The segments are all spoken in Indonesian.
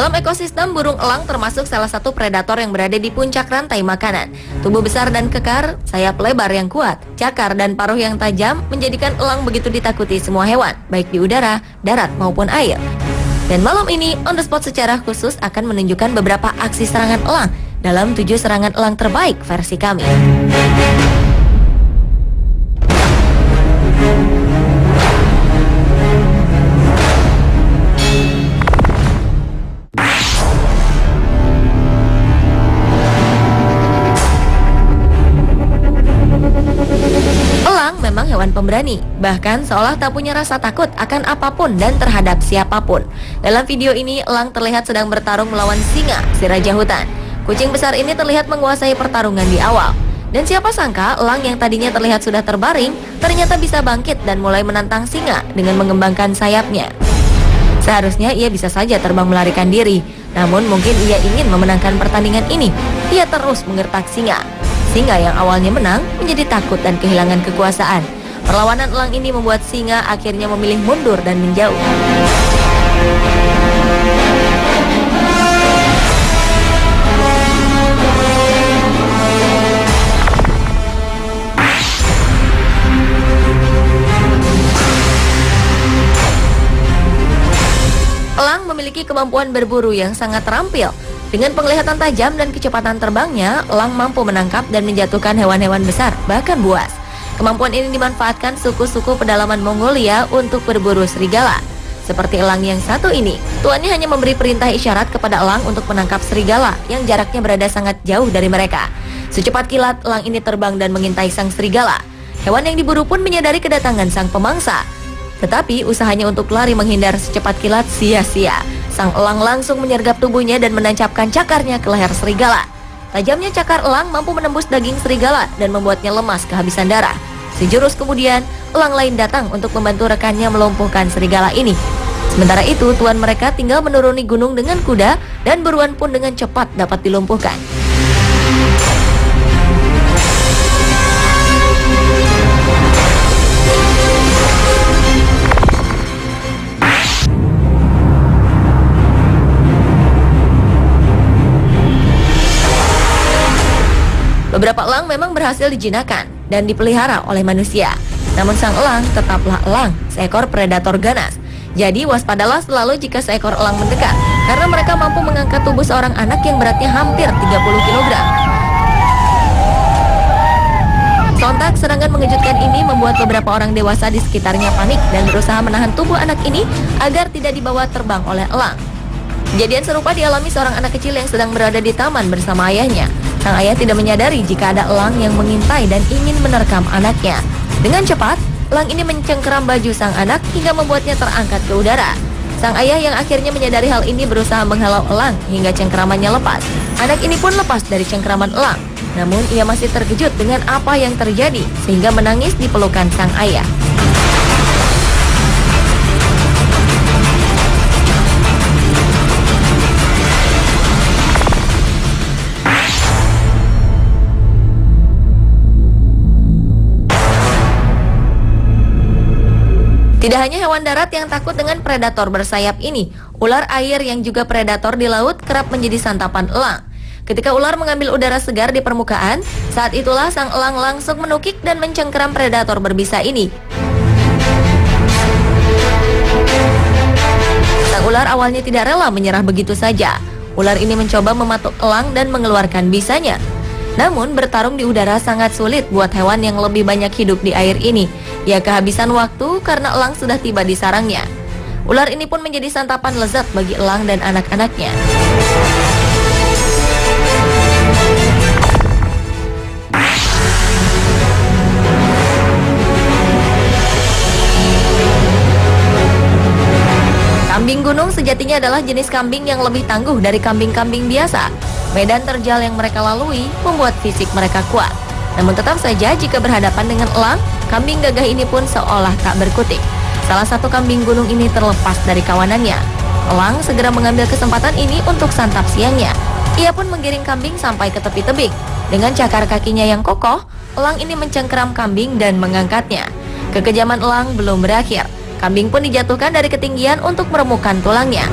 Dalam ekosistem, burung elang termasuk salah satu predator yang berada di puncak rantai makanan. Tubuh besar dan kekar, sayap lebar yang kuat, cakar dan paruh yang tajam menjadikan elang begitu ditakuti semua hewan, baik di udara, darat maupun air. Dan malam ini, On The Spot secara khusus akan menunjukkan beberapa aksi serangan elang dalam 7 serangan elang terbaik versi kami. Elang memang hewan pemberani, bahkan seolah tak punya rasa takut akan apapun dan terhadap siapapun. Dalam video ini, elang terlihat sedang bertarung melawan singa, si raja hutan. Kucing besar ini terlihat menguasai pertarungan di awal. Dan siapa sangka, elang yang tadinya terlihat sudah terbaring, ternyata bisa bangkit dan mulai menantang singa dengan mengembangkan sayapnya. Seharusnya ia bisa saja terbang melarikan diri, namun mungkin ia ingin memenangkan pertandingan ini. Ia terus menggertak singa. Singa yang awalnya menang menjadi takut dan kehilangan kekuasaan. Perlawanan elang ini membuat singa akhirnya memilih mundur dan menjauh. Elang memiliki kemampuan berburu yang sangat terampil. Dengan penglihatan tajam dan kecepatan terbangnya, elang mampu menangkap dan menjatuhkan hewan-hewan besar, bahkan buas. Kemampuan ini dimanfaatkan suku-suku pedalaman Mongolia untuk berburu serigala. Seperti elang yang satu ini, tuannya hanya memberi perintah isyarat kepada elang untuk menangkap serigala yang jaraknya berada sangat jauh dari mereka. Secepat kilat, elang ini terbang dan mengintai sang serigala. Hewan yang diburu pun menyadari kedatangan sang pemangsa. Tetapi usahanya untuk lari menghindar secepat kilat sia-sia. Sang elang langsung menyergap tubuhnya dan menancapkan cakarnya ke leher serigala. Tajamnya cakar elang mampu menembus daging serigala dan membuatnya lemas kehabisan darah. Sejurus kemudian, elang lain datang untuk membantu rekannya melumpuhkan serigala ini. Sementara itu, tuan mereka tinggal menuruni gunung dengan kuda dan buruan pun dengan cepat dapat dilumpuhkan. Beberapa elang memang berhasil dijinakkan dan dipelihara oleh manusia. Namun sang elang tetaplah elang, seekor predator ganas. Jadi waspadalah selalu jika seekor elang mendekat, karena mereka mampu mengangkat tubuh seorang anak yang beratnya hampir 30 kg. Sontak serangan mengejutkan ini membuat beberapa orang dewasa di sekitarnya panik dan berusaha menahan tubuh anak ini agar tidak dibawa terbang oleh elang. Kejadian serupa dialami seorang anak kecil yang sedang berada di taman bersama ayahnya. Sang ayah tidak menyadari jika ada elang yang mengintai dan ingin menerkam anaknya. Dengan cepat, elang ini mencengkeram baju sang anak hingga membuatnya terangkat ke udara. Sang ayah yang akhirnya menyadari hal ini berusaha menghalau elang hingga cengkeramannya lepas. Anak ini pun lepas dari cengkeraman elang. Namun ia masih terkejut dengan apa yang terjadi sehingga menangis di pelukan sang ayah. Tidak hanya hewan darat yang takut dengan predator bersayap ini, ular air yang juga predator di laut kerap menjadi santapan elang. Ketika ular mengambil udara segar di permukaan, saat itulah sang elang langsung menukik dan mencengkeram predator berbisa ini. Sang ular awalnya tidak rela menyerah begitu saja. Ular ini mencoba mematuk elang dan mengeluarkan bisanya. Namun bertarung di udara sangat sulit buat hewan yang lebih banyak hidup di air ini. Ia kehabisan waktu karena elang sudah tiba di sarangnya. Ular ini pun menjadi santapan lezat bagi elang dan anak-anaknya. Kambing gunung sejatinya adalah jenis kambing yang lebih tangguh dari kambing-kambing biasa. Medan terjal yang mereka lalui membuat fisik mereka kuat. Namun tetap saja jika berhadapan dengan elang, kambing gagah ini pun seolah tak berkutik. Salah satu kambing gunung ini terlepas dari kawanannya. Elang segera mengambil kesempatan ini untuk santap siangnya. Ia pun menggiring kambing sampai ke tepi tebing. Dengan cakar kakinya yang kokoh, elang ini mencengkeram kambing dan mengangkatnya. Kekejaman elang belum berakhir. Kambing pun dijatuhkan dari ketinggian untuk meremukkan tulangnya.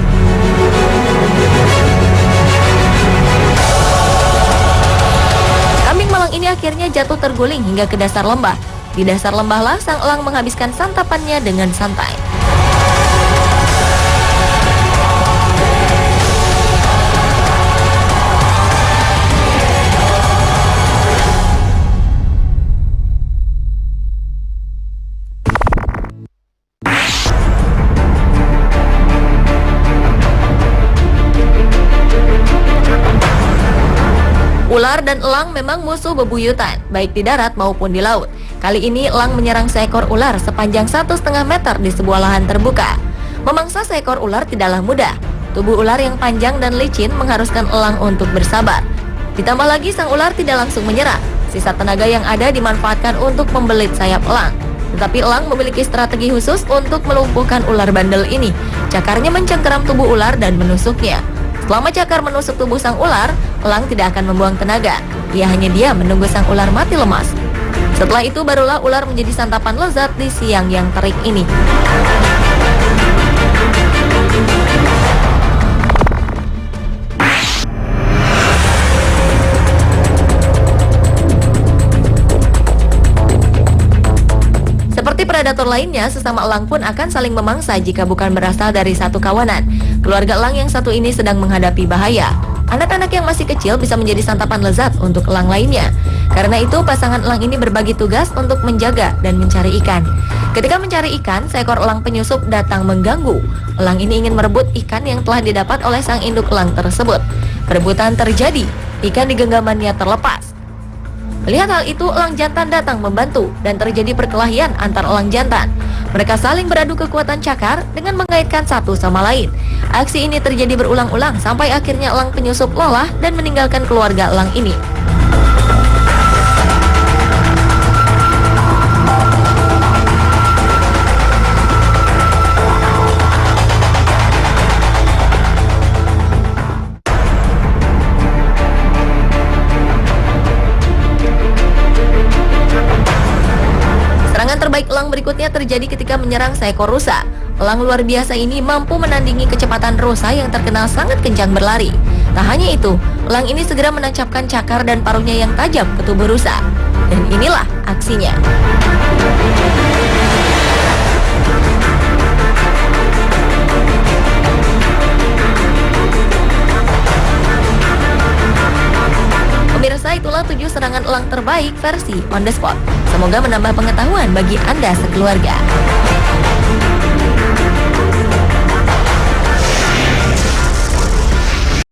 Ia akhirnya jatuh terguling hingga ke dasar lembah. Di dasar lembahlah sang elang menghabiskan santapannya dengan santai. Ular dan elang memang musuh bebuyutan, baik di darat maupun di laut. Kali ini elang menyerang seekor ular sepanjang 1,5 meter di sebuah lahan terbuka. Memangsa seekor ular tidaklah mudah. Tubuh ular yang panjang dan licin mengharuskan elang untuk bersabar. Ditambah lagi sang ular tidak langsung menyerang. Sisa tenaga yang ada dimanfaatkan untuk membelit sayap elang. Tetapi elang memiliki strategi khusus untuk melumpuhkan ular bandel ini. Cakarnya mencengkeram tubuh ular dan menusuknya. Selama cakar menusuk tubuh sang ular, elang tidak akan membuang tenaga. Ia hanya diam menunggu sang ular mati lemas. Setelah itu barulah ular menjadi santapan lezat di siang yang terik ini. Seperti predator lainnya, sesama elang pun akan saling memangsa jika bukan berasal dari satu kawanan. Keluarga elang yang satu ini sedang menghadapi bahaya. Anak-anak yang masih kecil bisa menjadi santapan lezat untuk elang lainnya. Karena itu, pasangan elang ini berbagi tugas untuk menjaga dan mencari ikan. Ketika mencari ikan, seekor elang penyusup datang mengganggu. Elang ini ingin merebut ikan yang telah didapat oleh sang induk elang tersebut. Perebutan terjadi, ikan di genggamannya terlepas. Melihat hal itu, elang jantan datang membantu dan terjadi perkelahian antar elang jantan. Mereka saling beradu kekuatan cakar dengan mengaitkan satu sama lain. Aksi ini terjadi berulang-ulang sampai akhirnya elang penyusup lelah dan meninggalkan keluarga elang ini. Terbaik elang berikutnya terjadi ketika menyerang seekor rusa. Elang luar biasa ini mampu menandingi kecepatan rusa yang terkenal sangat kencang berlari. Tak hanya itu, elang ini segera menancapkan cakar dan paruhnya yang tajam ke tubuh rusa. Dan inilah aksinya. Pemirsa, itulah 7 serangan elang terbaik versi On The Spot. Semoga menambah pengetahuan bagi Anda sekeluarga.